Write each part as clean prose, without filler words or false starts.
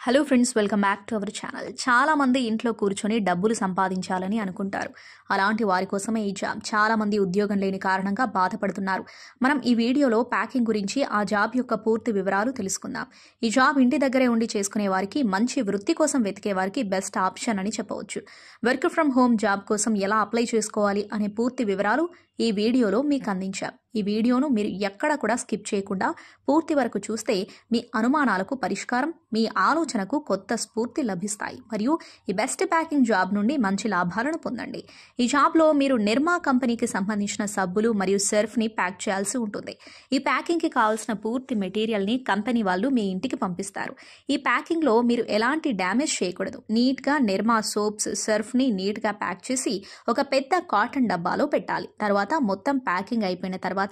Hello friends, welcome back to our channel. చాలా మంది ఇంట్లో కూర్చొని డబ్బులు సంపాదించాలని అనుకుంటారు. అలాంటి వారి కోసమే ఈ జాబ్. చాలా మంది ఉద్యోగం లేని కారణంగా బాధపడుతున్నారు. మనం ఈ వీడియోలో ప్యాకింగ్ గురించి, ఆ జాబ్ యొక్క పూర్తి వివరాలు తెలుసుకుందాం. ఈ జాబ్ ఇంటి దగ్గరే ఉండి చేసుకునే వారికి, మంచి వృత్తి కోసం వెతికే వారికి బెస్ట్ ఆప్షన్ అని చెప్పవచ్చు. వర్క్ ఫ్రమ్ హోమ్ జాబ్ కోసం ఎలా అప్లై చేసుకోవాలి అనే పూర్తి వివరాలు ఈ వీడియోలో మీకు అందించాం. ఈ వీడియోను మీరు ఎక్కడ కూడా స్కిప్ చేయకుండా పూర్తి వరకు చూస్తే మీ అనుమానాలకు పరిష్కారం, మీ ఆలోచనకు కొత్త స్ఫూర్తి లభిస్తాయి. మరియు ఈ బెస్ట్ ప్యాకింగ్ జాబ్ నుండి మంచి లాభాలను పొందండి. ఈ జాబ్లో మీరు నిర్మా కంపెనీకి సంబంధించిన సబ్బులు మరియు సర్ఫ్ని ప్యాక్ చేయాల్సి ఉంటుంది. ఈ ప్యాకింగ్కి కావాల్సిన పూర్తి మెటీరియల్ని కంపెనీ వాళ్ళు మీ ఇంటికి పంపిస్తారు. ఈ ప్యాకింగ్లో మీరు ఎలాంటి డ్యామేజ్ చేయకూడదు. నీట్గా నిర్మా సోప్స్, సర్ఫ్ని నీట్గా ప్యాక్ చేసి ఒక పెద్ద కాటన్ డబ్బాలో పెట్టాలి. తర్వాత మొత్తం ప్యాకింగ్ అయిపోయిన తర్వాత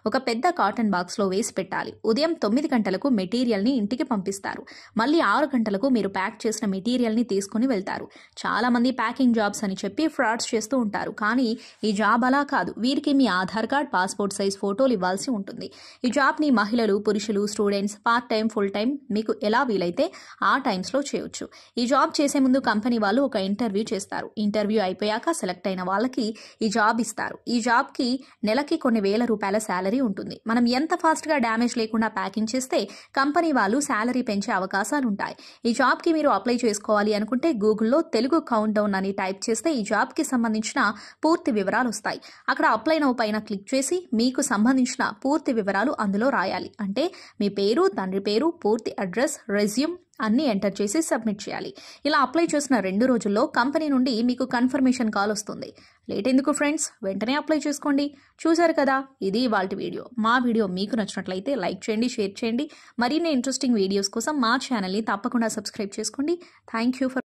ఒక పెద్ద కాటన్ బాక్స్లో వేసి పెట్టాలి. ఉదయం 9 గంటలకు మెటీరియల్ని ఇంటికి పంపిస్తారు. మళ్ళీ 6 గంటలకు మీరు ప్యాక్ చేసిన మెటీరియల్ని తీసుకుని వెళ్తారు. చాలా మంది ప్యాకింగ్ జాబ్స్ అని చెప్పి ఫ్రాడ్స్ చేస్తూ ఉంటారు. కానీ ఈ జాబ్ అలా కాదు. వీరికి మీ ఆధార్ కార్డ్, పాస్పోర్ట్ సైజ్ ఫోటోలు ఇవ్వాల్సి ఉంటుంది. ఈ జాబ్ని మహిళలు, పురుషులు, students, part time, full time మీకు ఎలా వీలైతే ఆ టైమ్స్లో చేయొచ్చు. ఈ జాబ్ చేసే ముందు కంపెనీ వాళ్ళు ఒక ఇంటర్వ్యూ చేస్తారు. ఇంటర్వ్యూ అయిపోయాక సెలెక్ట్ అయిన వాళ్ళకి ఈ జాబ్ ఇస్తారు. ఈ జాబ్కి నెలకి కొన్ని వేల రూపాయల శాలరీ ఉంటుంది. మనం ఎంత ఫాస్ట్గా డ్యామేజ్ లేకుండా ప్యాకింగ్ చేస్తే కంపెనీ వాళ్ళు శాలరీ పెంచే అవకాశాలు ఉంటాయి. ఈ జాబ్కి మీరు అప్లై చేసుకోవాలి అనుకుంటే గూగుల్లో తెలుగు కౌంట్ డౌన్ అని టైప్ చేస్తే ఈ జాబ్కి సంబంధించిన పూర్తి వివరాలు వస్తాయి. అక్కడ అప్లై నౌ పైన క్లిక్ చేసి మీకు సంబంధించిన పూర్తి వివరాలు అందులో రాయాలి. అంటే మీ పేరు, తండ్రి పేరు, పూర్తి అడ్రస్, రెజ్యూమ్ అన్నీ ఎంటర్ చేసి సబ్మిట్ చేయాలి. ఇలా అప్లై చేసిన 2 రోజుల్లో కంపెనీ నుండి మీకు కన్ఫర్మేషన్ కాల్ వస్తుంది. లేట్ ఎందుకు ఫ్రెండ్స్, వెంటనే అప్లై చేసుకోండి. చూశారు కదా, ఇది ఇవాల్టి వీడియో. మా వీడియో మీకు నచ్చినట్లయితే లైక్ చేయండి, షేర్ చేయండి. మరిన్ని ఇంట్రెస్టింగ్ వీడియోస్ కోసం మా ఛానల్ని తప్పకుండా సబ్స్క్రైబ్ చేసుకోండి. Thank you for